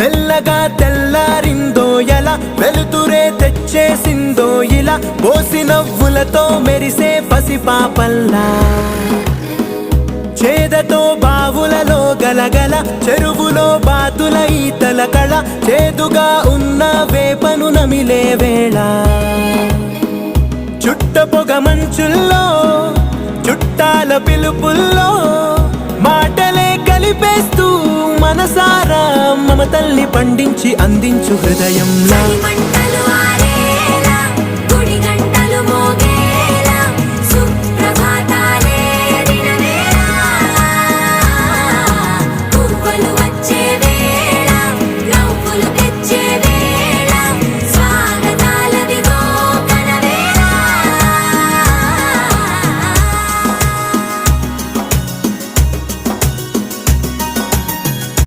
మెల్లగా తెల్లారిందో ఎలా, వెలుతురే తెచ్చేసిందో ఇలా, పోసి నవ్వులతో మెరిసే పసిపాపల్లా. చేదతో బావులలో గలగల, చెరువులో బాతుల ఈతల కళ, చేదుగా ఉన్న వేపను నమిలే వేళ. చుట్ట పొగ మంచుల్లో, చుట్టాల పిలుపుల్లో, మాటలే కలిపేస్తూ మనసారా మమతల్ని పండించి అందించు హృదయంలా.